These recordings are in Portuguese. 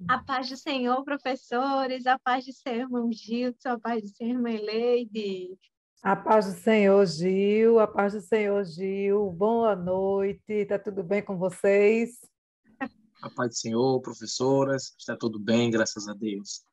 A paz do Senhor, professores, a paz do Senhor, irmão Gilson, a paz do Senhor, irmã Leide. A paz do Senhor, Gil, a paz do Senhor, Gil. Boa noite, está tudo bem com vocês? A paz do Senhor, professoras, está tudo bem, graças a Deus.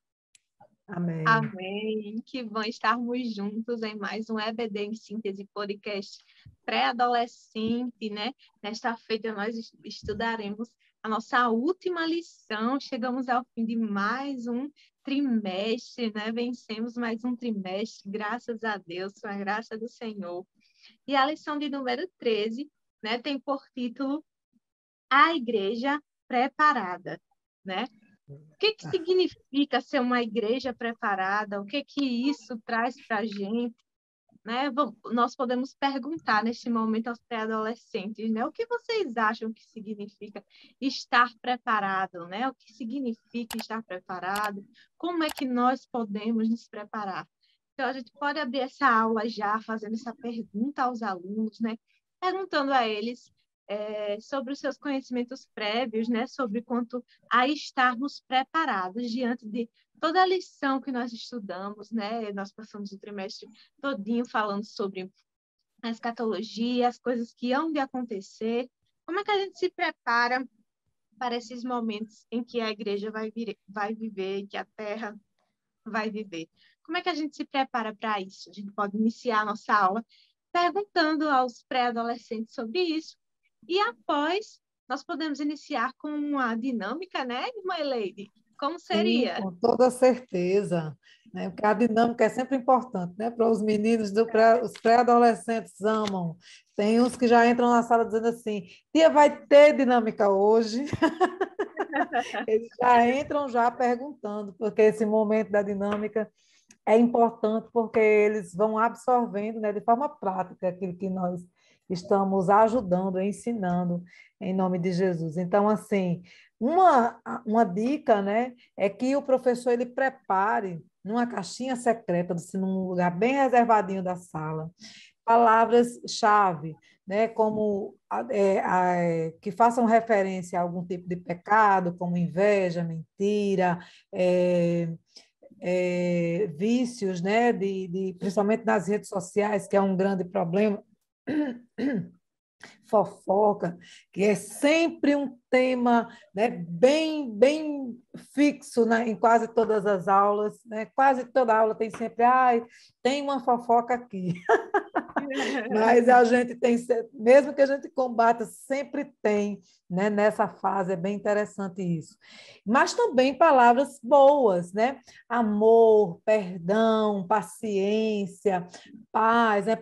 Amém. Amém. Que bom estarmos juntos em mais um EBD em Síntese Podcast pré-adolescente, né? Nesta feita nós estudaremos a nossa última lição. Chegamos ao fim de mais um trimestre, né? Vencemos mais um trimestre, graças a Deus, com a graça do Senhor. E a lição de número 13, né, tem por título A Igreja Preparada, né? O que significa ser uma igreja preparada? O que isso traz para a gente? Né? Nós podemos perguntar neste momento aos pré-adolescentes, né? O que vocês acham que significa estar preparado? Né? O que significa estar preparado? Como é que nós podemos nos preparar? Então, a gente pode abrir essa aula já fazendo essa pergunta aos alunos, né? Perguntando a eles sobre os seus conhecimentos prévios, né? Sobre quanto a estarmos preparados diante de toda a lição que nós estudamos, né? Nós passamos o trimestre todinho falando sobre a escatologia, as coisas que hão de acontecer. Como é que a gente se prepara para esses momentos em que a igreja vai viver, que a terra vai viver? Como é que a gente se prepara para isso? A gente pode iniciar a nossa aula perguntando aos pré-adolescentes sobre isso. E após, nós podemos iniciar com uma dinâmica, né, irmã Leide? Como Sim, seria? com toda certeza, né? Porque a dinâmica é sempre importante, né? Para os meninos, os pré-adolescentes amam. Tem uns que já entram na sala dizendo assim: tia, vai ter dinâmica hoje? Eles já entram já perguntando, porque esse momento da dinâmica é importante porque eles vão absorvendo, né, de forma prática aquilo que nós estamos ajudando, ensinando em nome de Jesus. Então, assim, uma dica, né, é que o professor ele prepare numa caixinha secreta, assim, num lugar bem reservadinho da sala, palavras-chave, né, como que façam referência a algum tipo de pecado, como inveja, mentira, vícios, né, principalmente nas redes sociais, que é um grande problema, fofoca, que é sempre um tema, né, bem fixo, né, em quase todas as aulas, né, quase toda aula tem sempre, tem uma fofoca aqui. Mas a gente tem, mesmo que a gente combata, sempre tem, né, nessa fase, é bem interessante isso. Mas também palavras boas, né? Amor, perdão, paciência, paz, né?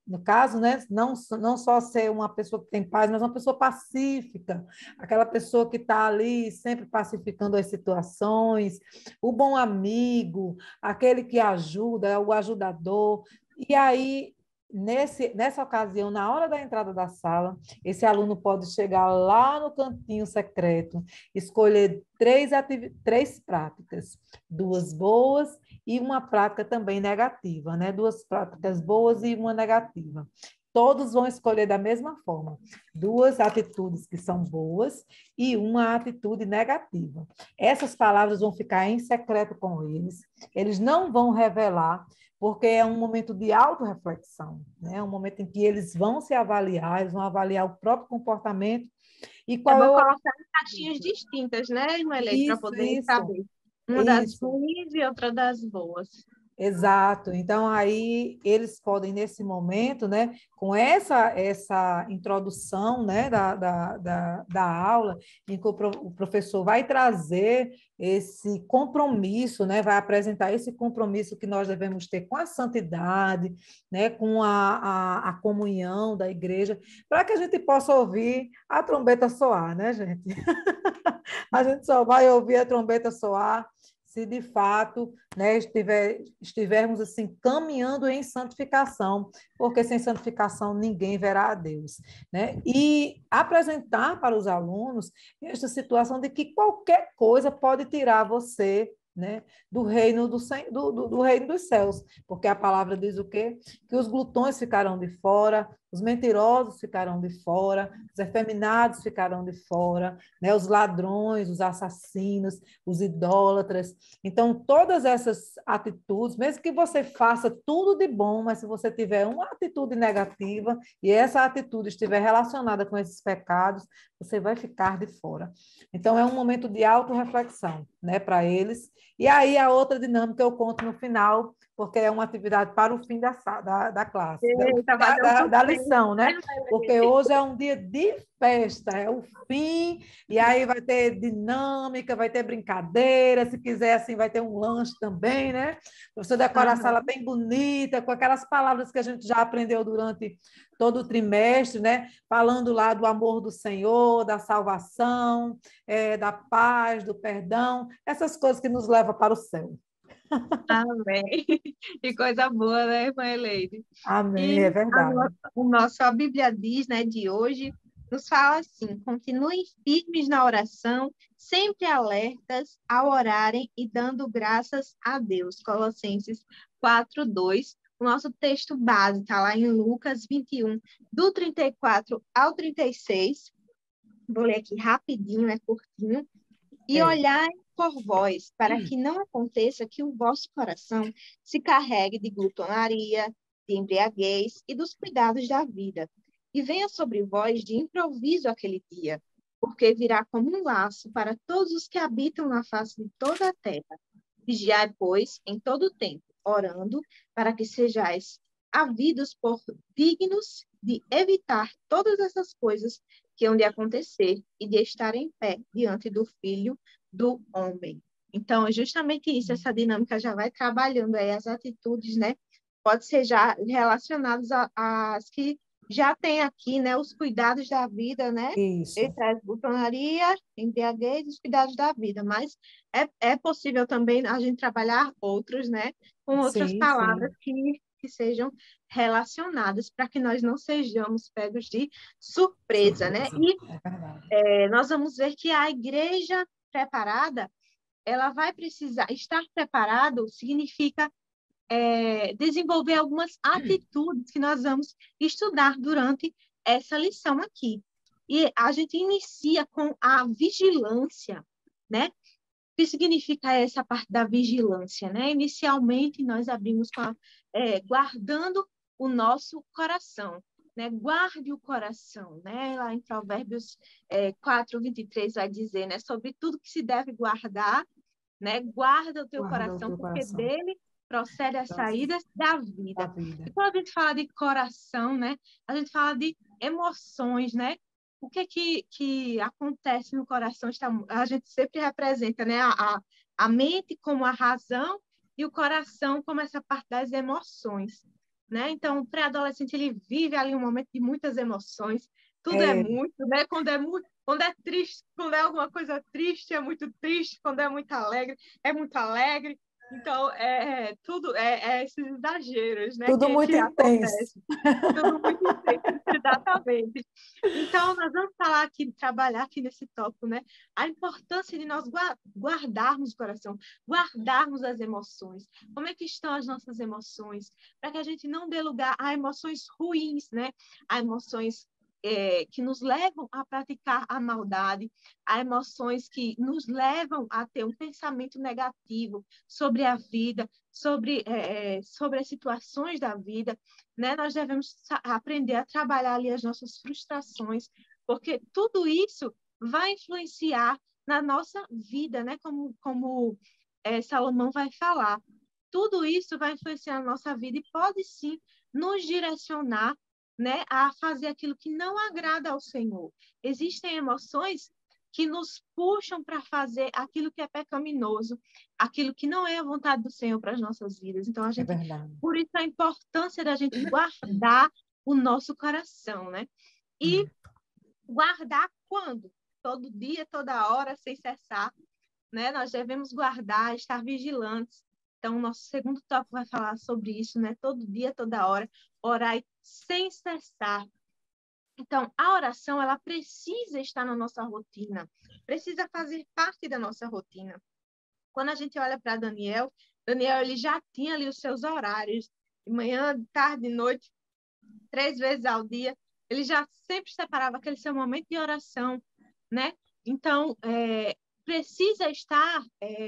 No caso, né? Não só ser uma pessoa que tem paz, mas uma pessoa pacífica, aquela pessoa que está ali sempre pacificando as situações, o bom amigo, aquele que ajuda, é o ajudador. E aí, nessa ocasião, na hora da entrada da sala, esse aluno pode chegar lá no cantinho secreto, escolher três práticas, duas boas e uma prática também negativa, né? Duas práticas boas e uma negativa. Todos vão escolher da mesma forma, duas atitudes que são boas e uma atitude negativa. Essas palavras vão ficar em secreto com eles não vão revelar, porque é um momento de autorreflexão, né? É um momento em que eles vão se avaliar, eles vão avaliar o próprio comportamento e É qual é bom o... colocar em caixinhas distintas, né, irmã Leite, para Isso, poder isso, saber. Uma das isso. ruins e outra das boas. Exato. Então, aí eles podem, nesse momento, né, com essa introdução, né, da aula, em que o professor vai trazer esse compromisso, né, vai apresentar esse compromisso que nós devemos ter com a santidade, né, com a comunhão da igreja, para que a gente possa ouvir a trombeta soar, né, gente? A gente só vai ouvir a trombeta soar se de fato, né, estivermos assim caminhando em santificação, porque sem santificação ninguém verá a Deus, né? E apresentar para os alunos esta situação de que qualquer coisa pode tirar você, né, do reino do reino dos céus, porque a palavra diz o quê? Que os glutões ficarão de fora, Os mentirosos ficarão de fora, os efeminados ficarão de fora, né? Os ladrões, os assassinos, os idólatras. Então, todas essas atitudes, mesmo que você faça tudo de bom, mas se você tiver uma atitude negativa e essa atitude estiver relacionada com esses pecados, você vai ficar de fora. Então, é um momento de autorreflexão, né, para eles. E aí, a outra dinâmica eu conto no final, porque é uma atividade para o fim da classe, Eita, valeu o da suspense, lição, né, né? Porque hoje é um dia de festa, é o fim, e aí vai ter dinâmica, vai ter brincadeira, se quiser, assim, vai ter um lanche também, né? Você decora a sala bem bonita, com aquelas palavras que a gente já aprendeu durante todo o trimestre, né? Falando lá do amor do Senhor, da salvação, da paz, do perdão, essas coisas que nos levam para o céu. Amém. Que coisa boa, né, irmã Eleide? Amém, é E verdade. a Bíblia diz, né, de hoje, nos fala assim: continuem firmes na oração, sempre alertas ao orarem e dando graças a Deus. Colossenses 4:2. O nosso texto base está lá em Lucas 21, do 34 ao 36. Vou ler aqui rapidinho, é curtinho. E É. olhai por vós, para que não aconteça que o vosso coração se carregue de glutonaria, de embriaguez e dos cuidados da vida, e venha sobre vós de improviso aquele dia, porque virá como um laço para todos os que habitam na face de toda a terra. Vigiai, pois, em todo o tempo, orando, para que sejais havidos por dignos de evitar todas essas coisas que hão de acontecer e de estar em pé diante do Filho do Homem. Então, é justamente isso, essa dinâmica já vai trabalhando aí as atitudes, né? Pode ser já relacionadas às que já tem aqui, né? Os cuidados da vida, né? Ele Isso. traz glutonaria, embriaguez e os cuidados da vida, mas é possível também a gente trabalhar outros, né? Com outras Sim, palavras sim. que sejam relacionadas para que nós não sejamos pegos de surpresa, né? Surpresa. E É verdade. nós vamos ver que a igreja preparada, ela vai precisar estar preparado significa desenvolver algumas atitudes que nós vamos estudar durante essa lição aqui. E a gente inicia com a vigilância, né? O que significa essa parte da vigilância, né? Inicialmente, nós abrimos com guardando o nosso coração, né? Guarde o coração, né? Lá em Provérbios 4:23 vai dizer, né? Sobre tudo que se deve guardar, né? Guarda o teu Guarda o coração, teu porque coração dele procede as saídas da da vida. vida. E quando a gente fala de coração, né? A gente fala de emoções, né? O que acontece no coração? A gente sempre representa, né? A mente como a razão e o coração como essa parte das emoções, né? Então, o pré-adolescente, ele vive ali um momento de muitas emoções. Tudo é É, muito, né? Quando é triste, quando é alguma coisa triste, é muito triste. Quando é muito alegre, é muito alegre. Então, tudo esses exageros, né, tudo muito que intenso. acontecem. Tudo muito intenso, exatamente. Então, nós vamos falar aqui, trabalhar aqui nesse tópico, né? A importância de nós guardarmos o coração, guardarmos as emoções. Como é que estão as nossas emoções? Para que a gente não dê lugar a emoções ruins, né? A emoções que nos levam a praticar a maldade, a emoções que nos levam a ter um pensamento negativo sobre a vida, sobre as situações da vida, né? Nós devemos aprender a trabalhar ali as nossas frustrações, porque tudo isso vai influenciar na nossa vida, né? Como Salomão vai falar. Tudo isso vai influenciar na nossa vida e pode sim nos direcionar, né, a fazer aquilo que não agrada ao Senhor. Existem emoções que nos puxam para fazer aquilo que é pecaminoso, aquilo que não é a vontade do Senhor para as nossas vidas. Então, É verdade. por isso a importância da gente guardar o nosso coração, né? E guardar quando? Todo dia, toda hora, sem cessar, né? Nós devemos guardar, estar vigilantes. Então, o nosso segundo tópico vai falar sobre isso, né? Todo dia, toda hora, orar sem cessar. Então, a oração, ela precisa estar na nossa rotina, precisa fazer parte da nossa rotina. Quando a gente olha para Daniel, ele já tinha ali os seus horários, de manhã, de tarde, de noite, 3 vezes ao dia, ele já sempre separava aquele seu momento de oração, né? Então, precisa estar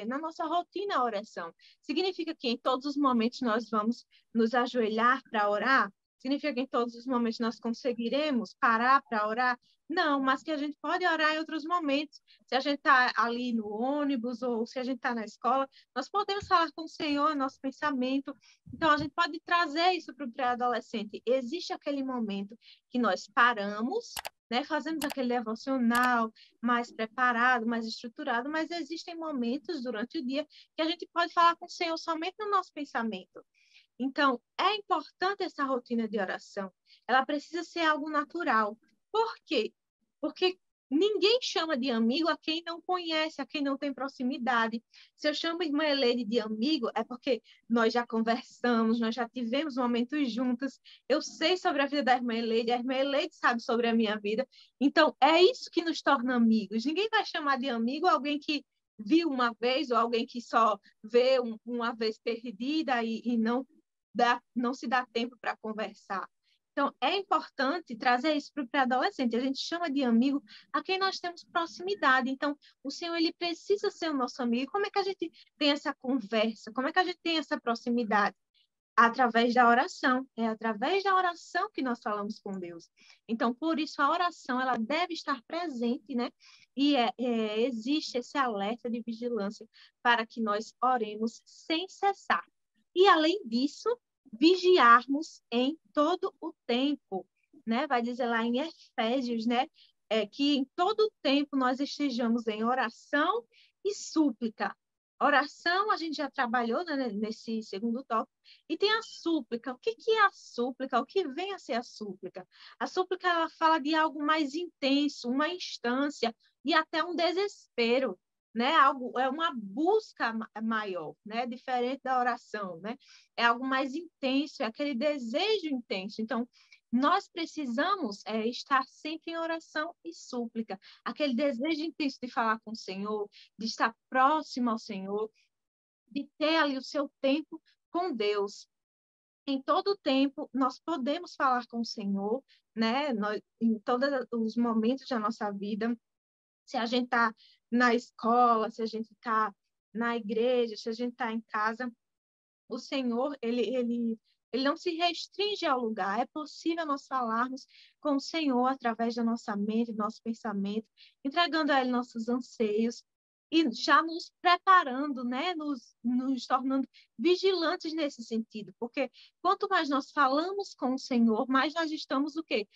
na nossa rotina a oração. Significa que em todos os momentos nós vamos nos ajoelhar para orar? Significa que em todos os momentos nós conseguiremos parar para orar? Não, mas que a gente pode orar em outros momentos. Se a gente está ali no ônibus ou se a gente está na escola, nós podemos falar com o Senhor, nosso pensamento. Então, a gente pode trazer isso para o pré-adolescente. Existe aquele momento que nós paramos, né, fazemos aquele devocional mais preparado, mais estruturado, mas existem momentos durante o dia que a gente pode falar com o Senhor somente no nosso pensamento. Então, é importante essa rotina de oração. Ela precisa ser algo natural. Por quê? Porque ninguém chama de amigo a quem não conhece, a quem não tem proximidade. Se eu chamo a irmã Helene de amigo, é porque nós já conversamos, nós já tivemos momentos juntos. Eu sei sobre a vida da irmã Helene, a irmã Helene sabe sobre a minha vida. Então, é isso que nos torna amigos. Ninguém vai chamar de amigo alguém que viu uma vez ou alguém que só vê uma vez perdida e não se dá tempo para conversar. Então, é importante trazer isso para o pré-adolescente. A gente chama de amigo a quem nós temos proximidade. Então, o Senhor, ele precisa ser o nosso amigo. Como é que a gente tem essa conversa? Como é que a gente tem essa proximidade? Através da oração. É através da oração que nós falamos com Deus. Então, por isso, a oração, ela deve estar presente, né? E existe esse alerta de vigilância para que nós oremos sem cessar. E, além disso, vigiarmos em todo o tempo, né? Vai dizer lá em Efésios, né? Que em todo o tempo nós estejamos em oração e súplica. Oração, a gente já trabalhou, né, nesse segundo tópico, e tem a súplica. O que é a súplica? O que vem a ser a súplica? A súplica, ela fala de algo mais intenso, uma instância e até um desespero, né? É uma busca maior, né? Diferente da oração, né? É algo mais intenso, é aquele desejo intenso. Então, nós precisamos estar sempre em oração e súplica, aquele desejo intenso de falar com o Senhor, de estar próximo ao Senhor, de ter ali o seu tempo com Deus. Em todo o tempo, nós podemos falar com o Senhor, né? Em todos os momentos da nossa vida, se a gente está na escola, se a gente está na igreja, se a gente está em casa, o Senhor, ele não se restringe ao lugar. É possível nós falarmos com o Senhor através da nossa mente, do nosso pensamento, entregando a Ele nossos anseios e já nos preparando, né? Nos tornando vigilantes nesse sentido. Porque quanto mais nós falamos com o Senhor, mais nós estamos o quê?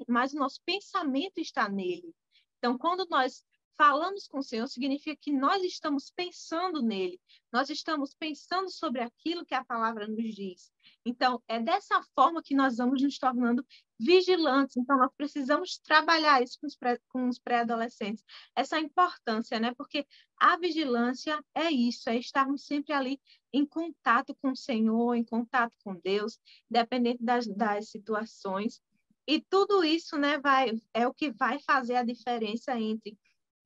Mais o nosso pensamento está nele. Então, quando nós falamos com o Senhor, significa que nós estamos pensando nele, nós estamos pensando sobre aquilo que a palavra nos diz. Então, é dessa forma que nós vamos nos tornando vigilantes. Então, nós precisamos trabalhar isso com os pré-adolescentes, essa importância, né? Porque a vigilância é isso, é estarmos sempre ali em contato com o Senhor, em contato com Deus, independente das situações. E tudo isso, né, é o que vai fazer a diferença entre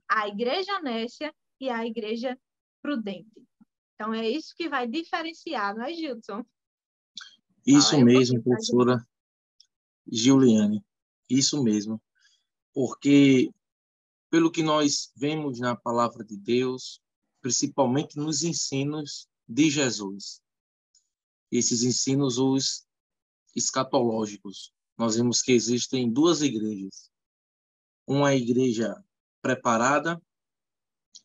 a igreja nécia e a igreja prudente. Então, é isso que vai diferenciar, não é, Gilson? Isso mesmo, professora Giuliane. Isso mesmo. Porque, pelo que nós vemos na palavra de Deus, principalmente nos ensinos de Jesus, esses ensinos, os escatológicos, nós vemos que existem duas igrejas. Uma igreja preparada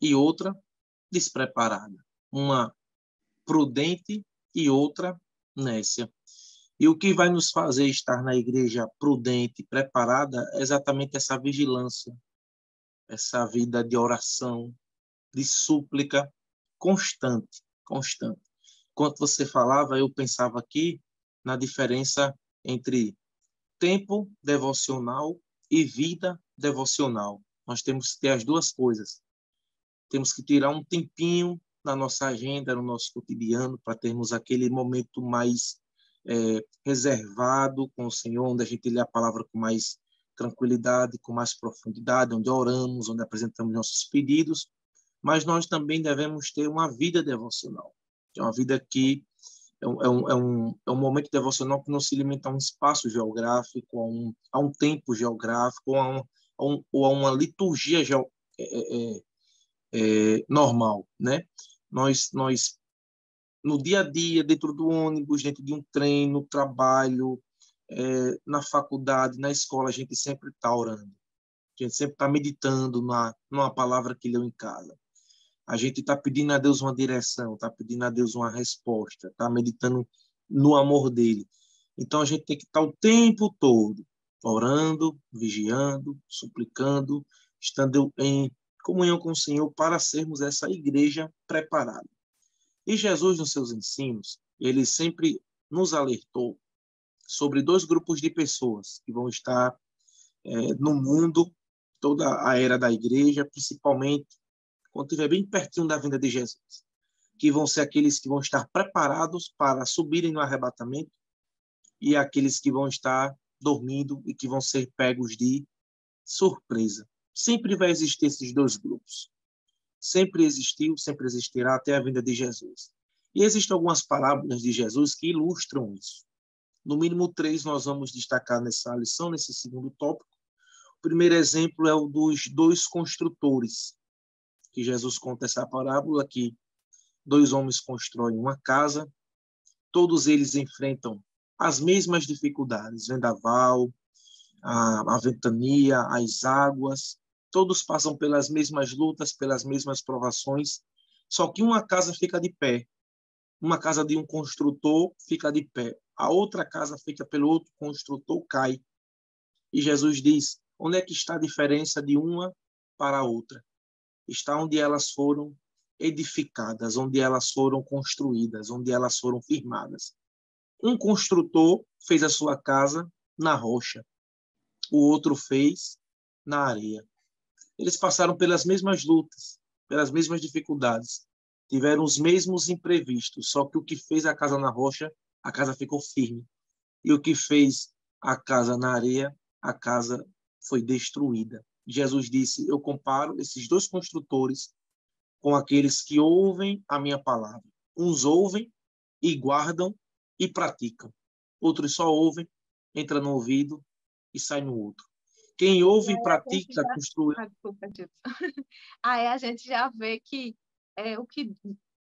e outra despreparada. Uma prudente e outra nécia. E o que vai nos fazer estar na igreja prudente, preparada, é exatamente essa vigilância, essa vida de oração, de súplica constante, constante. Enquanto você falava, eu pensava aqui na diferença entre tempo devocional e vida devocional. Nós temos que ter as duas coisas. Temos que tirar um tempinho na nossa agenda, no nosso cotidiano, para termos aquele momento mais reservado com o Senhor, onde a gente lê a palavra com mais tranquilidade, com mais profundidade, onde oramos, onde apresentamos nossos pedidos, mas nós também devemos ter uma vida devocional, que é uma vida que é um momento devocional que não se limita a um espaço geográfico, a um tempo geográfico, ou a uma liturgia normal, né? Nós, no dia a dia, dentro do ônibus, dentro de um trem, no trabalho, na faculdade, na escola, a gente sempre está orando. A gente sempre está meditando numa palavra que leu em casa. A gente está pedindo a Deus uma direção, está pedindo a Deus uma resposta, está meditando no amor dele. Então, a gente tem que estar o tempo todo orando, vigiando, suplicando, estando em comunhão com o Senhor para sermos essa igreja preparada. E Jesus, nos seus ensinos, ele sempre nos alertou sobre 2 grupos de pessoas que vão estar no mundo, toda a era da igreja, principalmente quando estiver bem pertinho da vinda de Jesus, que vão ser aqueles que vão estar preparados para subirem no arrebatamento e aqueles que vão estar dormindo e que vão ser pegos de surpresa. Sempre vai existir esses 2 grupos. Sempre existiu, sempre existirá até a vinda de Jesus. E existem algumas parábolas de Jesus que ilustram isso. No mínimo 3 nós vamos destacar nessa lição, nesse segundo tópico. O primeiro exemplo é o dos 2 construtores, que Jesus conta essa parábola, que 2 homens constroem uma casa, todos eles enfrentam as mesmas dificuldades, vendaval, a ventania, as águas, todos passam pelas mesmas lutas, pelas mesmas provações, só que uma casa fica de pé, uma casa de um construtor fica de pé, a outra casa feita pelo outro construtor cai. E Jesus diz, onde é que está a diferença de uma para a outra? Está onde elas foram edificadas, onde elas foram construídas, onde elas foram firmadas. Um construtor fez a sua casa na rocha, o outro fez na areia. Eles passaram pelas mesmas lutas, pelas mesmas dificuldades, tiveram os mesmos imprevistos, só que o que fez a casa na rocha, a casa ficou firme. E o que fez a casa na areia, a casa foi destruída. Jesus disse, eu comparo esses 2 construtores com aqueles que ouvem a minha palavra. Uns ouvem e guardam e praticam. Outros só ouvem, entra no ouvido e sai no outro. Quem ouve e pratica, construi. Desculpa, Dilson. Aí a gente já vê que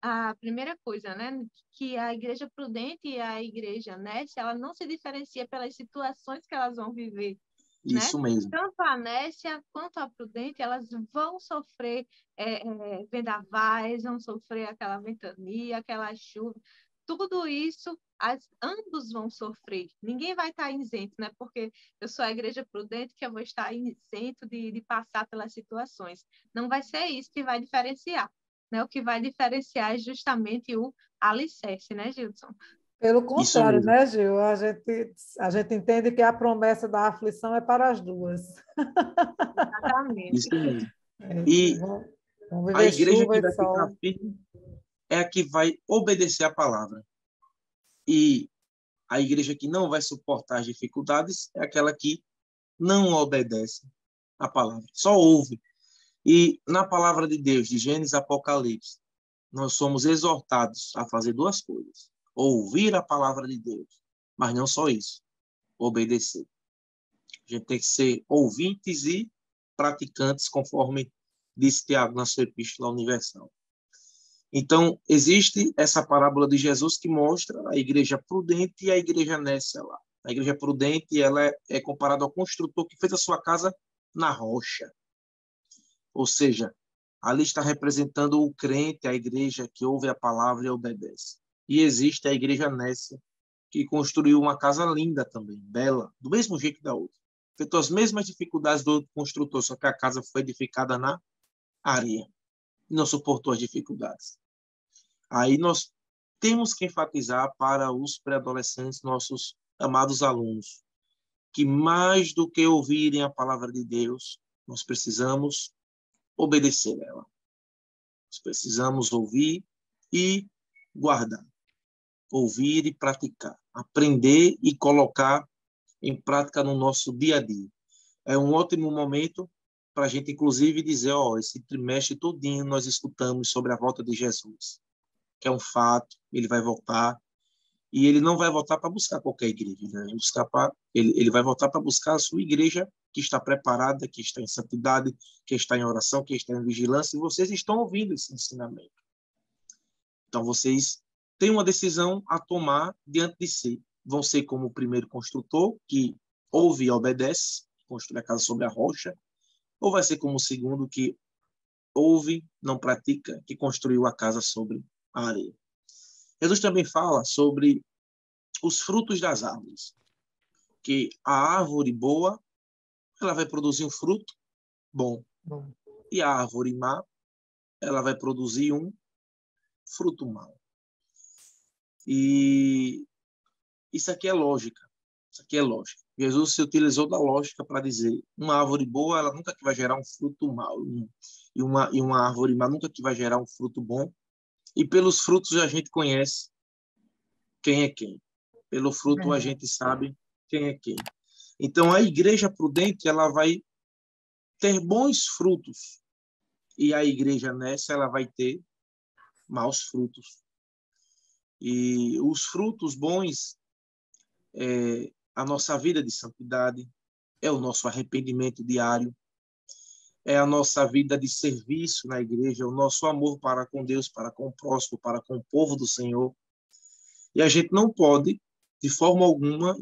a primeira coisa, né, que a igreja prudente e a igreja néscia, ela não se diferencia pelas situações que elas vão viver, né? Isso mesmo. Tanto a néscia quanto a prudente, elas vão sofrer vendavais, vão sofrer aquela ventania, aquela chuva. Tudo isso, ambos vão sofrer. Ninguém vai estar isento, né? Porque eu sou a igreja prudente que eu vou estar isento de passar pelas situações. Não vai ser isso que vai diferenciar, né? O que vai diferenciar é justamente o alicerce, né, Gilson? Pelo contrário, né, Gil? A gente entende que a promessa da aflição é para as 2. Exatamente. Isso mesmo. E vamos a viver igreja chuva que e vai ficar sol. firme é a que vai obedecer a palavra. E a igreja que não vai suportar as dificuldades é aquela que não obedece a palavra, só ouve. E na palavra de Deus, de Gênesis a Apocalipse, nós somos exortados a fazer 2 coisas. Ouvir a palavra de Deus, mas não só isso, obedecer. A gente tem que ser ouvintes e praticantes, conforme disse Tiago na sua Epístola Universal. Então, existe essa parábola de Jesus que mostra a igreja prudente e a igreja nécia lá. A igreja prudente, ela é comparada ao construtor que fez a sua casa na rocha. Ou seja, ali está representando o crente, a igreja que ouve a palavra e obedece. E existe a igreja nécia, que construiu uma casa linda também, bela, do mesmo jeito da outra. Feito as mesmas dificuldades do outro construtor, só que a casa foi edificada na areia. E não suportou as dificuldades. Aí nós temos que enfatizar para os pré-adolescentes, nossos amados alunos, que mais do que ouvirem a palavra de Deus, nós precisamos obedecer ela. Nós precisamos ouvir e guardar. Ouvir e praticar. Aprender e colocar em prática no nosso dia a dia. É um ótimo momento para a gente, inclusive, dizer, esse trimestre todinho nós escutamos sobre a volta de Jesus, que é um fato, ele vai voltar. E ele não vai voltar para buscar qualquer igreja, ele vai voltar para buscar a sua igreja que está preparada, que está em santidade, que está em oração, que está em vigilância, e vocês estão ouvindo esse ensinamento. Então, vocês têm uma decisão a tomar diante de si. Vão ser como o primeiro construtor, que ouve e obedece, construi a casa sobre a rocha, ou vai ser como o segundo, que ouve, não pratica, que construiu a casa sobre a areia. Jesus também fala sobre os frutos das árvores, que a árvore boa, ela vai produzir um fruto bom, e a árvore má, ela vai produzir um fruto mau. E isso aqui é lógica. Isso aqui é lógica. Jesus se utilizou da lógica para dizer, uma árvore boa, ela nunca que vai gerar um fruto mau, e uma árvore má nunca que vai gerar um fruto bom. E pelos frutos a gente conhece quem é quem. Pelo fruto a gente sabe quem é quem. Então a igreja prudente, ela vai ter bons frutos, e a igreja nessa, ela vai ter maus frutos. E os frutos bons é a nossa vida de santidade, é o nosso arrependimento diário, é a nossa vida de serviço na igreja, o nosso amor para com Deus, para com o próximo, para com o povo do Senhor. E a gente não pode, de forma alguma,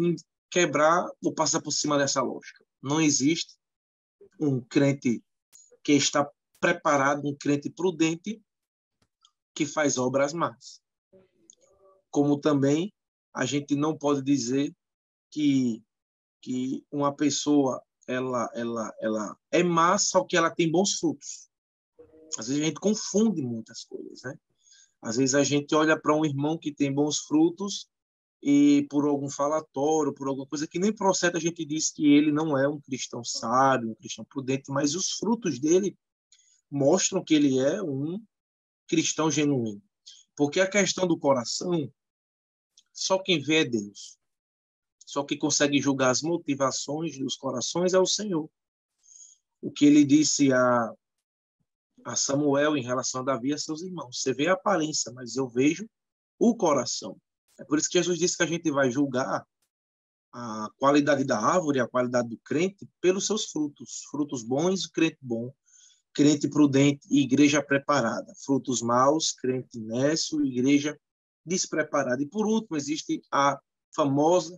quebrar ou passar por cima dessa lógica. Não existe um crente que está preparado, um crente prudente que faz obras más. Como também a gente não pode dizer que uma pessoa ela é má, só que ela tem bons frutos. Às vezes a gente confunde muitas coisas, né? Às vezes a gente olha para um irmão que tem bons frutos e por algum falatório, por alguma coisa que nem procede, a gente diz que ele não é um cristão sábio, um cristão prudente, mas os frutos dele mostram que ele é um cristão genuíno. Porque a questão do coração, só quem vê é Deus. Só quem consegue julgar as motivações dos corações é o Senhor. O que ele disse a Samuel em relação a Davi e a seus irmãos. Você vê a aparência, mas eu vejo o coração. É por isso que Jesus disse que a gente vai julgar a qualidade da árvore, a qualidade do crente, pelos seus frutos. Frutos bons, crente bom. Crente prudente, igreja preparada. Frutos maus, crente nécio, igreja despreparada. E, por último, existe a famosa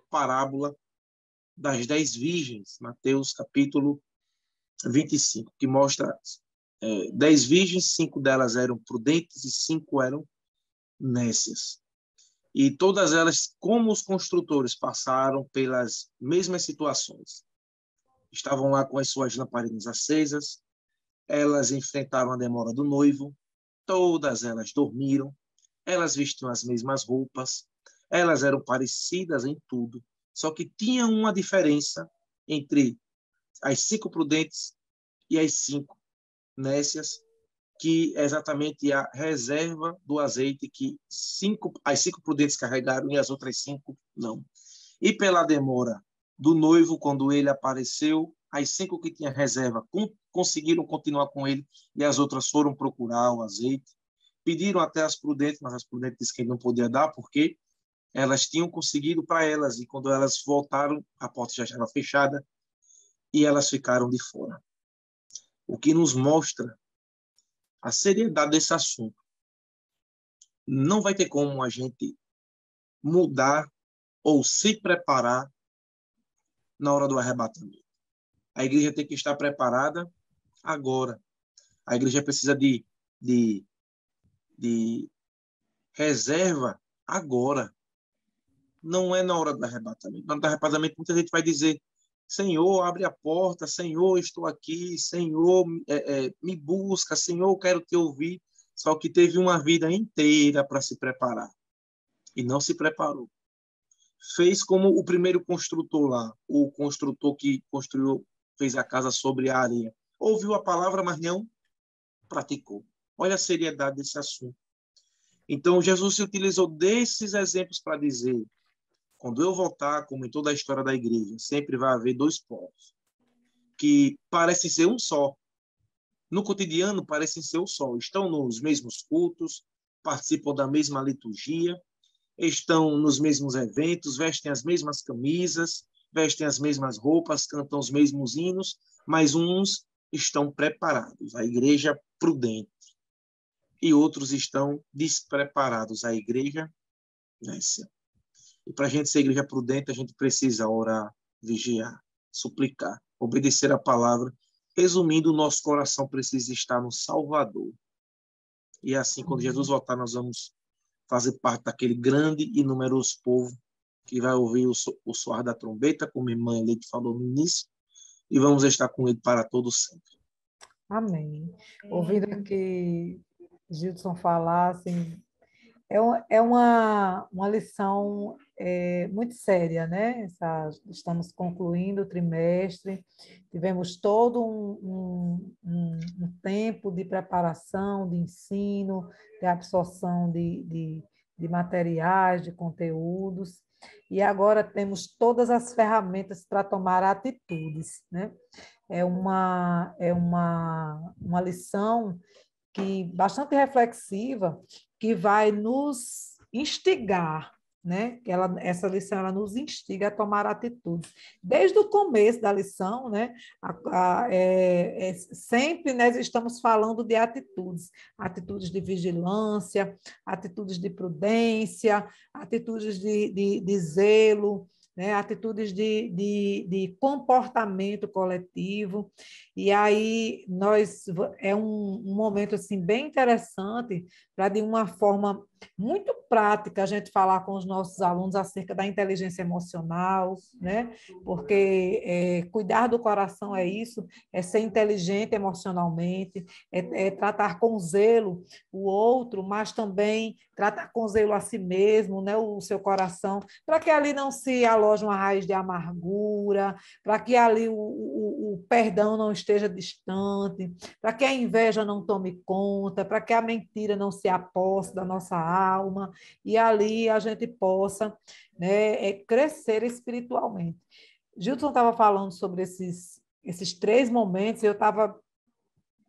parábola das 10 virgens, Mateus capítulo 25, que mostra 10 virgens, 5 delas eram prudentes e 5 eram nécias. E todas elas, como os construtores, passaram pelas mesmas situações. Estavam lá com as suas lamparinas acesas, elas enfrentaram a demora do noivo, todas elas dormiram, elas vestiam as mesmas roupas, elas eram parecidas em tudo, só que tinha uma diferença entre as 5 prudentes e as 5 nécias, que é exatamente a reserva do azeite que as 5 prudentes carregaram e as outras 5 não. E pela demora do noivo, quando ele apareceu, as 5 que tinham reserva conseguiram continuar com ele e as outras foram procurar o azeite. Pediram até as prudentes, mas as prudentes disseram que ele não podia dar porque elas tinham conseguido para elas, e quando elas voltaram, a porta já estava fechada e elas ficaram de fora. O que nos mostra a seriedade desse assunto. Não vai ter como a gente mudar ou se preparar na hora do arrebatamento. A igreja tem que estar preparada agora. A igreja precisa de reserva agora. Não é na hora do arrebatamento. Na hora do arrebatamento, muita gente vai dizer: Senhor, abre a porta, Senhor, estou aqui, Senhor, me busca, Senhor, quero te ouvir. Só que teve uma vida inteira para se preparar e não se preparou. Fez como o primeiro construtor lá, o construtor que construiu, fez a casa sobre a areia. Ouviu a palavra, mas não praticou. Olha a seriedade desse assunto. Então, Jesus se utilizou desses exemplos para dizer: quando eu voltar, como em toda a história da igreja, sempre vai haver 2 povos que parecem ser um só. No cotidiano, parecem ser um só. Estão nos mesmos cultos, participam da mesma liturgia, estão nos mesmos eventos, vestem as mesmas camisas, vestem as mesmas roupas, cantam os mesmos hinos, mas uns estão preparados, a igreja prudente, e outros estão despreparados, a igreja nécia. E para a gente ser igreja prudente, a gente precisa orar, vigiar, suplicar, obedecer a palavra. Resumindo, o nosso coração precisa estar no Salvador. E assim, quando Jesus voltar, nós vamos fazer parte daquele grande e numeroso povo que vai ouvir o soar da trombeta, como a irmã Leite falou no início, e vamos estar com ele para todo sempre. Amém. Ouvindo aqui Gilson falar, assim, é uma lição muito séria, né? Estamos concluindo o trimestre, tivemos todo um tempo de preparação, de ensino, de absorção de materiais, de conteúdos, e agora temos todas as ferramentas para tomar atitudes, né? É uma lição bastante reflexiva, que vai nos instigar, né? Essa lição ela nos instiga a tomar atitudes. Desde o começo da lição, né? Sempre nós estamos falando de atitudes de vigilância, atitudes de prudência, atitudes de zelo, né? Atitudes de comportamento coletivo. E aí é um momento assim bem interessante para, de uma forma muito prática, a gente falar com os nossos alunos acerca da inteligência emocional, né? Porque cuidar do coração é isso, é ser inteligente emocionalmente, é tratar com zelo o outro, mas também tratar com zelo a si mesmo, né? O seu coração, para que ali não se aloje uma raiz de amargura, para que ali o perdão não esteja distante, para que a inveja não tome conta, para que a mentira não se aposse da nossa alma, e ali a gente possa, né, crescer espiritualmente. Gilson estava falando sobre esses 3 momentos, eu estava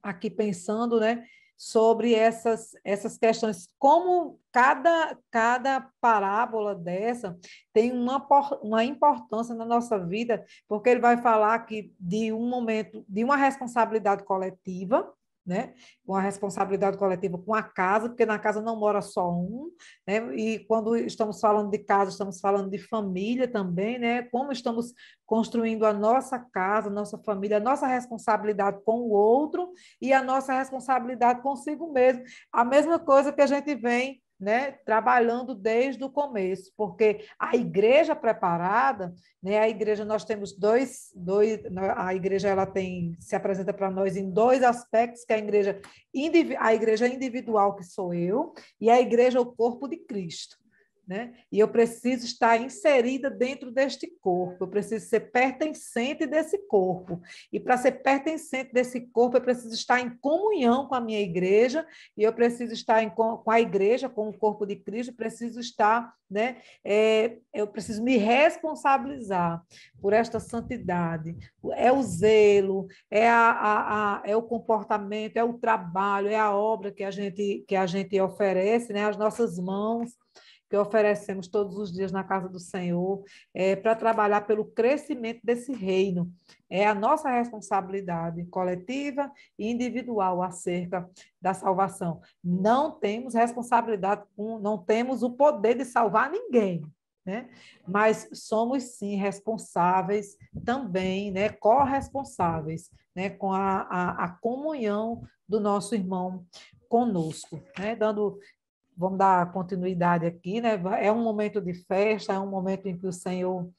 aqui pensando, né, sobre essas questões, como cada parábola dessa tem uma importância na nossa vida, porque ele vai falar aqui de um momento, de uma responsabilidade coletiva, né? Uma responsabilidade coletiva com a casa, porque na casa não mora só um, né? E quando estamos falando de casa, estamos falando de família também, né? Como estamos construindo a nossa casa, a nossa família, a nossa responsabilidade com o outro e a nossa responsabilidade consigo mesmo. A mesma coisa que a gente vem, né, trabalhando desde o começo, porque a igreja preparada, né, a igreja, nós temos a igreja ela se apresenta para nós em 2 aspectos, que é a igreja individual, que sou eu, e a igreja, o corpo de Cristo. Né? E eu preciso estar inserida dentro deste corpo, eu preciso ser pertencente desse corpo. E para ser pertencente desse corpo, eu preciso estar em comunhão com a minha igreja, e eu preciso estar com a igreja, com o corpo de Cristo, preciso estar, né? Eu preciso me responsabilizar por esta santidade. É o zelo, é o comportamento, é o trabalho, é a obra que a gente oferece, né? As nossas mãos, que oferecemos todos os dias na casa do Senhor, para trabalhar pelo crescimento desse reino. É a nossa responsabilidade coletiva e individual acerca da salvação. Não temos responsabilidade, não temos o poder de salvar ninguém, né? Mas somos, sim, responsáveis também, né? Corresponsáveis, né? Com a comunhão do nosso irmão conosco, né? Vamos dar continuidade aqui, né? É um momento de festa, é um momento em que o Senhor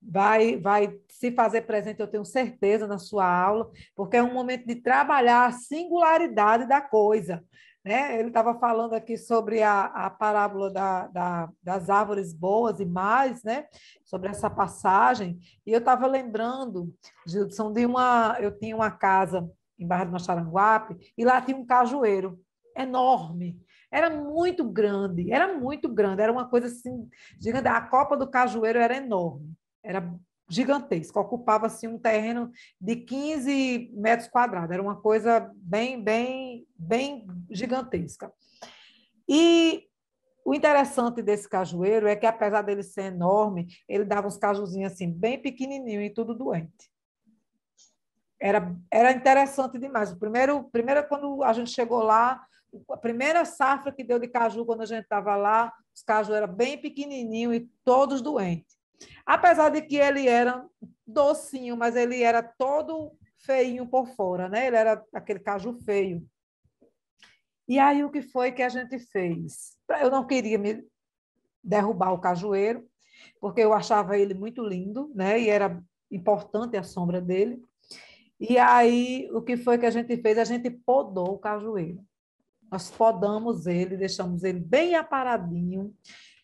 vai se fazer presente, eu tenho certeza, na sua aula, porque é um momento de trabalhar a singularidade da coisa. Né? Ele estava falando aqui sobre a parábola das árvores boas e más, né? Sobre essa passagem, e eu estava lembrando, Gilson, eu tinha uma casa em Barra do Macharanguape, e lá tinha um cajueiro enorme. Era muito grande, era uma coisa assim, gigante. A copa do cajueiro era enorme, era gigantesca, ocupava assim, um terreno de 15 metros quadrados, era uma coisa bem, bem, bem gigantesca. E O interessante desse cajueiro é que, apesar dele ser enorme, ele dava uns cajuzinhos assim, bem pequenininho e tudo doente. Era interessante demais. Primeiro, quando a gente chegou lá, a primeira safra que deu de caju, quando a gente estava lá, os caju eram bem pequenininhos e todos doentes. Apesar de que ele era docinho, mas ele era todo feinho por fora, né? Ele era aquele caju feio. E aí, o que foi que a gente fez? Eu não queria me derrubar o cajueiro, porque eu achava ele muito lindo, né? E era importante a sombra dele. E aí, o que foi que a gente fez? A gente podou o cajueiro. Nós podamos ele, deixamos ele bem aparadinho.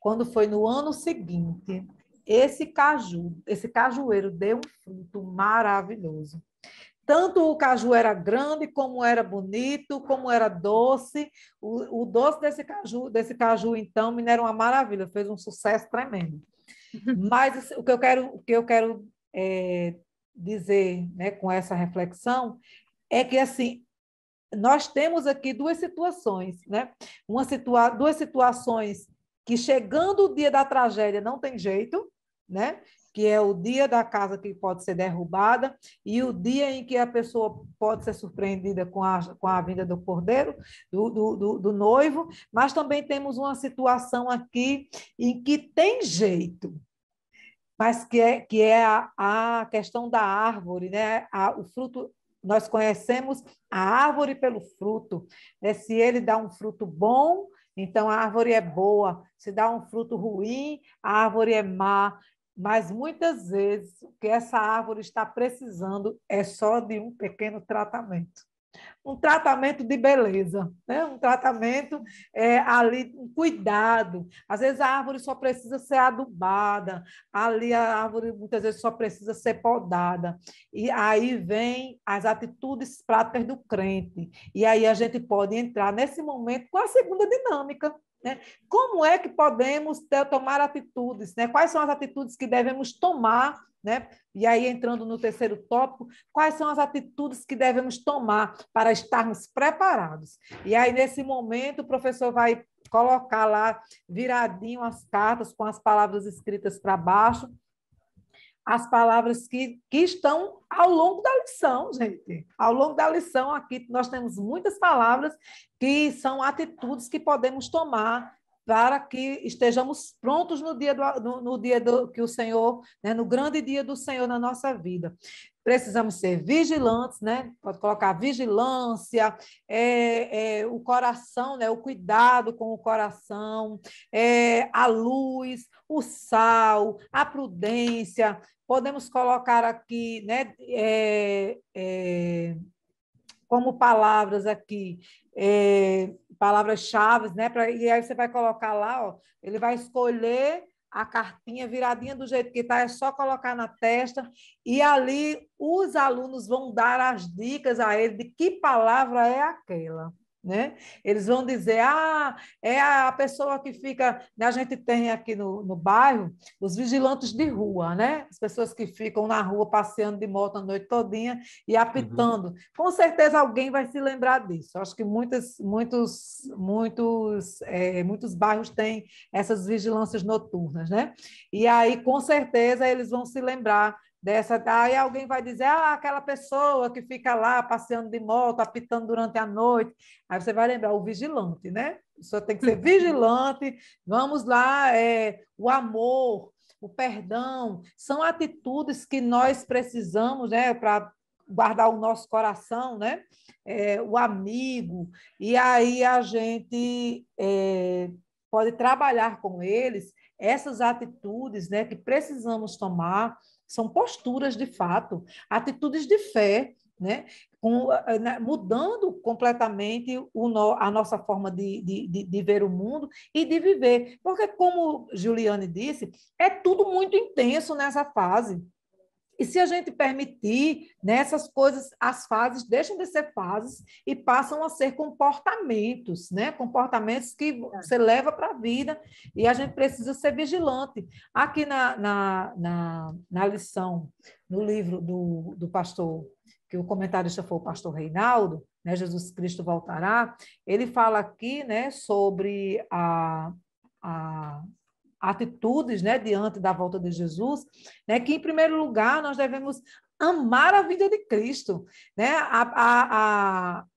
Quando foi no ano seguinte, esse cajueiro deu um fruto maravilhoso. Tanto o caju era grande, como era bonito, como era doce. O doce desse caju, então, menino, era uma maravilha, fez um sucesso tremendo. Mas o que eu quero dizer, né, com essa reflexão é que, assim, nós temos aqui duas situações, né? Duas situações que, chegando o dia da tragédia, não tem jeito, né? Que é o dia da casa que pode ser derrubada e o dia em que a pessoa pode ser surpreendida com a vinda do cordeiro, do noivo, mas também temos uma situação aqui em que tem jeito, mas que é a questão da árvore, né? O fruto, nós conhecemos a árvore pelo fruto, né? Se ele dá um fruto bom, então a árvore é boa. Se dá um fruto ruim, a árvore é má. Mas muitas vezes o que essa árvore está precisando é só de um pequeno tratamento. Um tratamento de beleza, né? Um tratamento ali, um cuidado. Às vezes a árvore só precisa ser adubada, ali a árvore muitas vezes só precisa ser podada. E aí vem as atitudes práticas do crente. E aí a gente pode entrar nesse momento com a segunda dinâmica. Né? Como é que podemos tomar atitudes? Né? Quais são as atitudes que devemos tomar? Né? E aí, entrando no terceiro tópico, quais são as atitudes que devemos tomar para estarmos preparados? E aí, nesse momento, o professor vai colocar lá viradinho as cartas com as palavras escritas para baixo, as palavras que estão ao longo da lição, gente. Ao longo da lição, aqui nós temos muitas palavras que são atitudes que podemos tomar para que estejamos prontos no dia que o Senhor, né, no grande dia do Senhor na nossa vida. Precisamos ser vigilantes, né? Pode colocar vigilância, o coração, né? O cuidado com o coração, a luz, o sal, a prudência. Podemos colocar aqui, né? Como palavras aqui, palavras-chave, né? E aí você vai colocar lá, ó, ele vai escolher a cartinha viradinha do jeito que está, é só colocar na testa, e ali os alunos vão dar as dicas a ele de que palavra é aquela. Né? Eles vão dizer, é a pessoa que fica. A gente tem aqui no bairro os vigilantes de rua, né? As pessoas que ficam na rua passeando de moto a noite todinha e apitando. Com certeza alguém vai se lembrar disso. Acho que muitos bairros têm essas vigilâncias noturnas, né? E aí, com certeza, eles vão se lembrar dessa. Aí alguém vai dizer, aquela pessoa que fica lá passeando de moto, apitando durante a noite. Aí você vai lembrar o vigilante, né? Só tem que ser vigilante. Vamos lá, o amor, o perdão, são atitudes que nós precisamos, né, para guardar o nosso coração, né? O amigo. E aí a gente pode trabalhar com eles essas atitudes, né, que precisamos tomar. São posturas, de fato, atitudes de fé, né? Mudando completamente a nossa forma de ver o mundo e de viver. Porque, como Juliane disse, é tudo muito intenso nessa fase. E se a gente permitir, nessas coisas, as fases deixam de ser fases e passam a ser comportamentos, né? Comportamentos que você leva para a vida e a gente precisa ser vigilante. Aqui na lição, no livro do pastor, que o comentarista foi o pastor Reinaldo, né? Jesus Cristo voltará, ele fala aqui, né, sobre atitudes, né, diante da volta de Jesus, né, que, em primeiro lugar, nós devemos amar a vida de Cristo, né?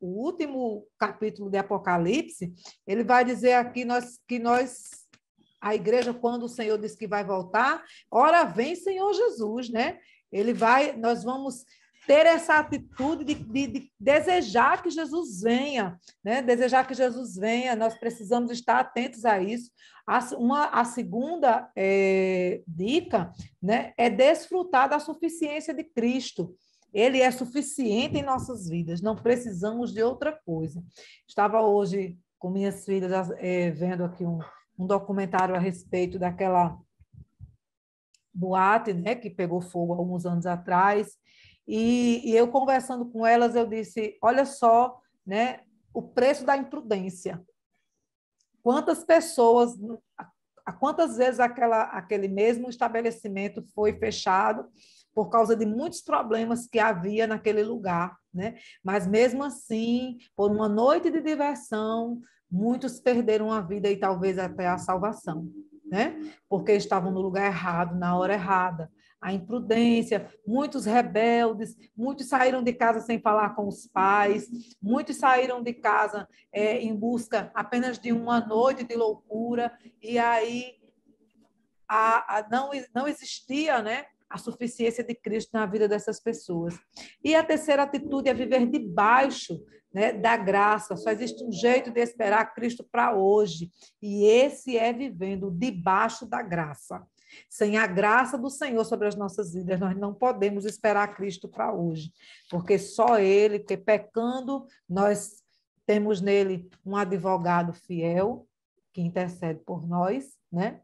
O último capítulo de Apocalipse, ele vai dizer aqui a igreja, quando o Senhor diz que vai voltar, ora vem Senhor Jesus, né? Nós vamos ter essa atitude de desejar que Jesus venha, né? Desejar que Jesus venha, nós precisamos estar atentos a isso. A segunda dica, né, é desfrutar da suficiência de Cristo. Ele é suficiente em nossas vidas, não precisamos de outra coisa. Estava hoje com minhas filhas vendo aqui um documentário a respeito daquela boate, né, que pegou fogo há alguns anos atrás, e eu conversando com elas, eu disse, olha só, né, o preço da imprudência. Quantas pessoas, quantas vezes aquele mesmo estabelecimento foi fechado por causa de muitos problemas que havia naquele lugar, né? Mas mesmo assim, por uma noite de diversão, muitos perderam a vida e talvez até a salvação, né? Porque estavam no lugar errado, na hora errada. A imprudência, muitos rebeldes, muitos saíram de casa sem falar com os pais, muitos saíram de casa em busca apenas de uma noite de loucura, e aí não existia, né, a suficiência de Cristo na vida dessas pessoas. E a terceira atitude é viver debaixo, né, da graça. Só existe um jeito de esperar Cristo para hoje, e esse é vivendo debaixo da graça. Sem a graça do Senhor sobre as nossas vidas, nós não podemos esperar Cristo para hoje, porque só Ele, porque pecando, nós temos nele um advogado fiel que intercede por nós, né?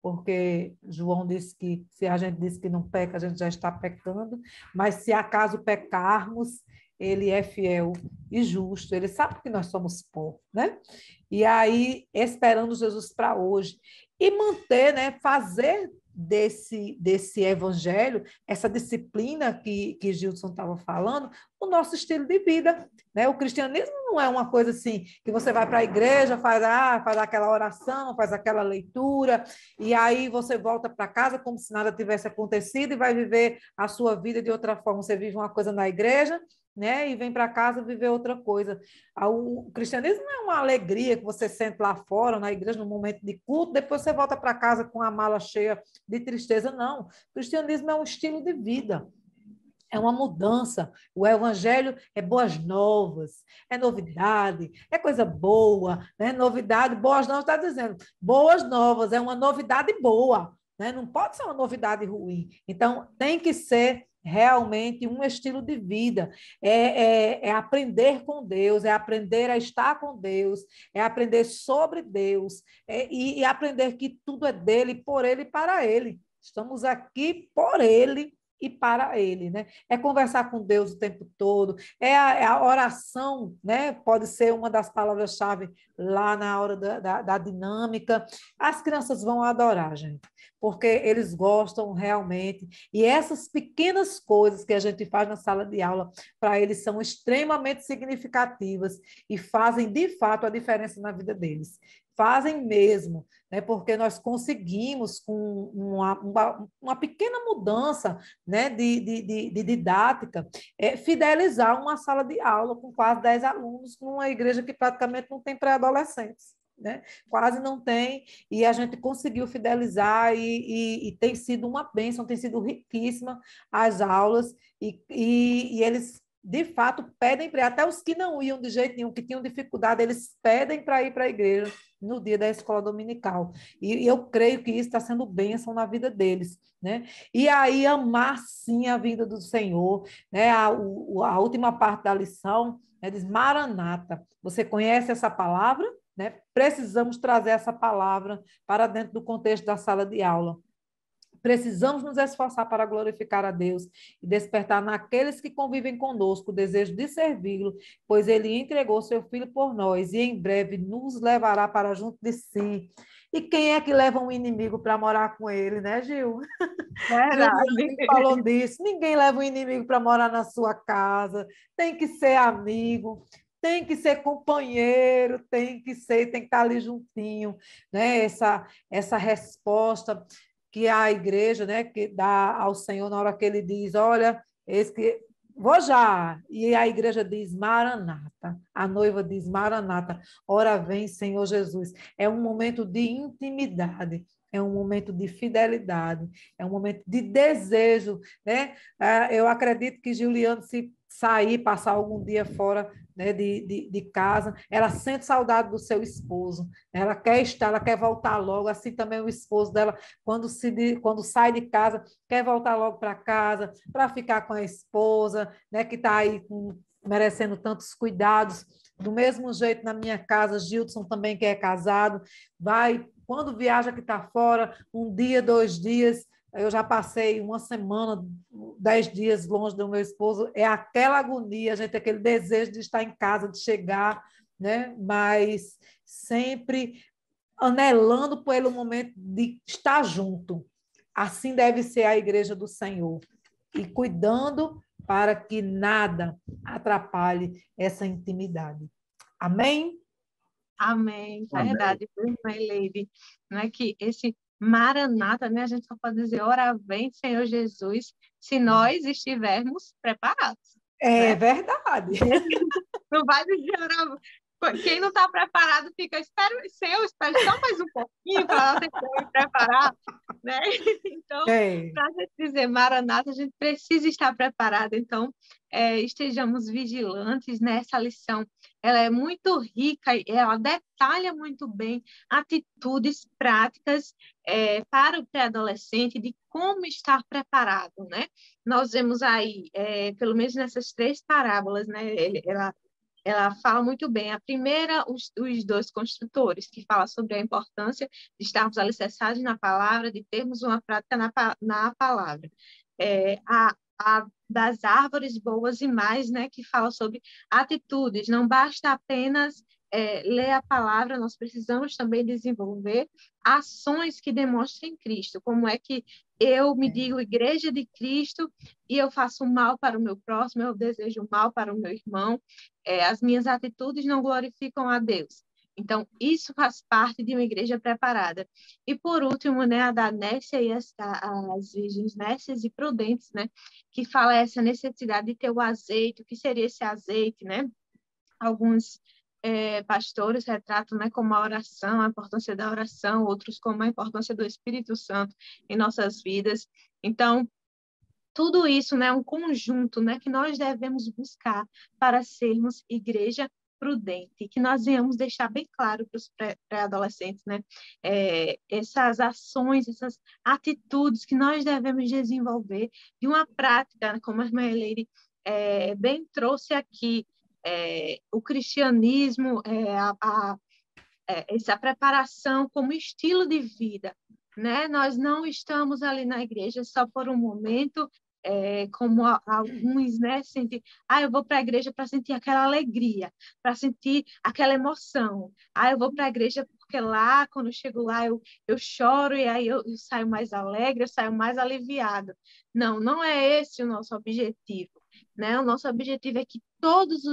Porque João disse que se a gente diz que não peca, a gente já está pecando, mas se acaso pecarmos, ele é fiel e justo, ele sabe que nós somos pó, né? E aí, esperando Jesus para hoje, e manter, né, fazer desse evangelho, essa disciplina que Gilson estava falando, o nosso estilo de vida, né? O cristianismo não é uma coisa assim, que você vai para a igreja, faz aquela oração, faz aquela leitura, e aí você volta para casa como se nada tivesse acontecido e vai viver a sua vida de outra forma. Você vive uma coisa na igreja, né? E vem para casa viver outra coisa. O cristianismo não é uma alegria que você senta lá fora, na igreja, no momento de culto, depois você volta para casa com a mala cheia de tristeza, não. O cristianismo é um estilo de vida, é uma mudança. O evangelho é boas novas, é novidade, é coisa boa, né? Novidade, boas novas, está dizendo, boas novas, é uma novidade boa, né? Não pode ser uma novidade ruim. Então, tem que ser realmente um estilo de vida, é aprender com Deus, é aprender a estar com Deus, é aprender sobre Deus, e aprender que tudo é dele, por ele e para ele. Estamos aqui por ele e para ele, né? É conversar com Deus o tempo todo, é a oração, né? Pode ser uma das palavras-chave lá na hora da dinâmica. As crianças vão adorar, gente, porque eles gostam realmente, e essas pequenas coisas que a gente faz na sala de aula, para eles são extremamente significativas e fazem, de fato, a diferença na vida deles. Fazem mesmo, né? Porque nós conseguimos, com uma pequena mudança, né, de didática, fidelizar uma sala de aula com quase 10 alunos, numa igreja que praticamente não tem pré-adolescentes, né? Quase não tem, e a gente conseguiu fidelizar, e tem sido uma bênção, tem sido riquíssima as aulas, e eles de fato pedem para ir, até os que não iam de jeito nenhum, que tinham dificuldade, eles pedem para ir para a igreja no dia da escola dominical. E eu creio que isso está sendo bênção na vida deles, né? E aí amar sim a vida do Senhor, né? A última parte da lição, né, diz Maranata. Você conhece essa palavra? Né? Precisamos trazer essa palavra para dentro do contexto da sala de aula. Precisamos nos esforçar para glorificar a Deus e despertar naqueles que convivem conosco o desejo de servi-lo, pois ele entregou seu Filho por nós e em breve nos levará para junto de si. E quem é que leva um inimigo para morar com ele, né, Gil? Verdade. Falou disso. Ninguém leva um inimigo para morar na sua casa. Tem que ser amigo. tem que ser companheiro, tem que estar ali juntinho, né? Essa resposta que a igreja, né, que dá ao Senhor na hora que ele diz, olha, esse que vou já. E a igreja diz Maranata. A noiva diz Maranata. Ora vem, Senhor Jesus. É um momento de intimidade. É um momento de fidelidade, é um momento de desejo, né? Eu acredito que Juliana, se sair, passar algum dia fora, né, de casa, ela sente saudade do seu esposo, ela quer estar, ela quer voltar logo, assim também o esposo dela, quando sai de casa, quer voltar logo para casa, para ficar com a esposa, né, que está aí merecendo tantos cuidados. Do mesmo jeito, na minha casa, Gilson também, que é casado, vai, quando viaja que está fora, um dia, 2 dias, eu já passei uma semana, 10 dias longe do meu esposo, é aquela agonia, a gente tem aquele desejo de estar em casa, de chegar, né? Mas sempre anelando pelo momento de estar junto. Assim deve ser a igreja do Senhor. E cuidando para que nada atrapalhe essa intimidade. Amém? Amém, Amém. verdade, irmã Leide. Não é que esse Maranata, né, a gente só pode dizer, ora vem, Senhor Jesus, se nós estivermos preparados, É né? verdade. Não vai dizer, ora, quem não está preparado fica, Senhor, espero só mais um pouquinho para me preparar, né? Então, É. para a gente dizer Maranata, a gente precisa estar preparado. Então, estejamos vigilantes nessa lição. Ela é muito rica e ela detalha muito bem atitudes práticas para o pré-adolescente de como estar preparado, né? Nós vemos aí, pelo menos nessas 3 parábolas, né? Ela fala muito bem. A primeira, os 2 construtores, que fala sobre a importância de estarmos alicerçados na palavra, de termos uma prática na palavra. A das árvores boas e mais, né, que fala sobre atitudes. Não basta apenas ler a palavra, nós precisamos também desenvolver ações que demonstrem Cristo. Como é que eu me digo igreja de Cristo e eu faço mal para o meu próximo, eu desejo mal para o meu irmão, as minhas atitudes não glorificam a Deus. Então, isso faz parte de uma igreja preparada. E, por último, né, a da Nécia e as virgens nécias e prudentes, né, que fala essa necessidade de ter o azeite, o que seria esse azeite, né? Alguns pastores retratam, né, como a oração, a importância da oração, outros como a importância do Espírito Santo em nossas vidas. Então, tudo isso, né, é um conjunto, né, que nós devemos buscar para sermos igreja prudente, que nós venhamos deixar bem claro para os pré-adolescentes, né, essas ações, essas atitudes que nós devemos desenvolver de uma prática, né, como a irmã Eleire bem trouxe aqui, o cristianismo, essa preparação como estilo de vida, né? Nós não estamos ali na igreja só por um momento, como alguns, né, sentem, eu vou para a igreja para sentir aquela alegria, para sentir aquela emoção. Eu vou para a igreja porque lá, quando eu chego lá, eu choro e aí eu saio mais alegre, eu saio mais aliviada. Não, não é esse o nosso objetivo, né? O nosso objetivo é que todos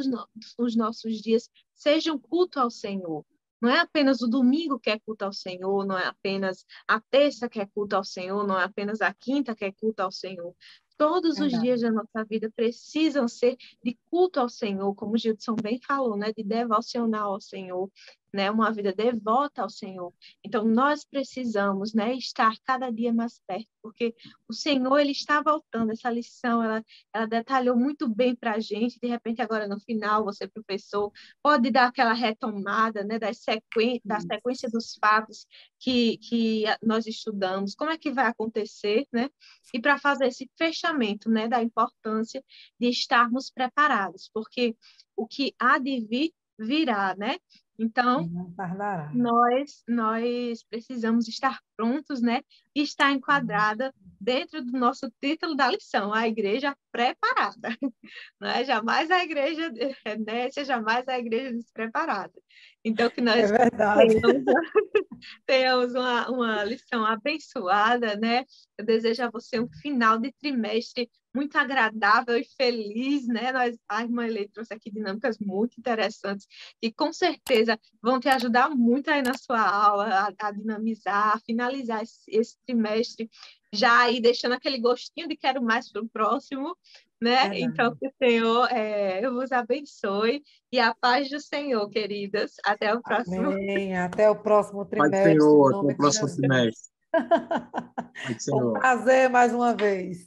os nossos dias sejam culto ao Senhor. Não é apenas o domingo que é culto ao Senhor, não é apenas a terça que é culto ao Senhor, não é apenas a quinta que é culto ao Senhor. Todos os Verdade. dias da nossa vida precisam ser de culto ao Senhor, como o Gilson bem falou, né? De devocional ao Senhor, né? Uma vida devota ao Senhor. Então, nós precisamos, né, estar cada dia mais perto, porque o Senhor, ele está voltando. Essa lição, ela detalhou muito bem para a gente. De repente, agora no final, você, professor, pode dar aquela retomada, né, da sequência dos fatos que nós estudamos, como é que vai acontecer, né? E para fazer esse fechamento, né, da importância de estarmos preparados, porque o que há de vir, virá, né? Então, Não tardará. nós precisamos estar prontos, né? E estar enquadrada dentro do nosso título da lição, a igreja preparada. Né? Jamais a igreja, né? Jamais a igreja despreparada. Então, que É nós verdade. tenhamos, tenhamos uma lição abençoada, né? Eu desejo a você um final de trimestre muito agradável e feliz, né? A irmã Elê trouxe aqui dinâmicas muito interessantes que com certeza vão te ajudar muito aí na sua aula a dinamizar, a finalizar esse trimestre, já aí deixando aquele gostinho de quero mais para o próximo, né? Então, Verdade. que o Senhor vos abençoe e a paz do Senhor, queridas. Até o próximo. Amém. Até o próximo Pai do trimestre, em Senhor, até o nome de próximo Jesus. trimestre. Pai do Foi um Senhor. prazer mais uma vez.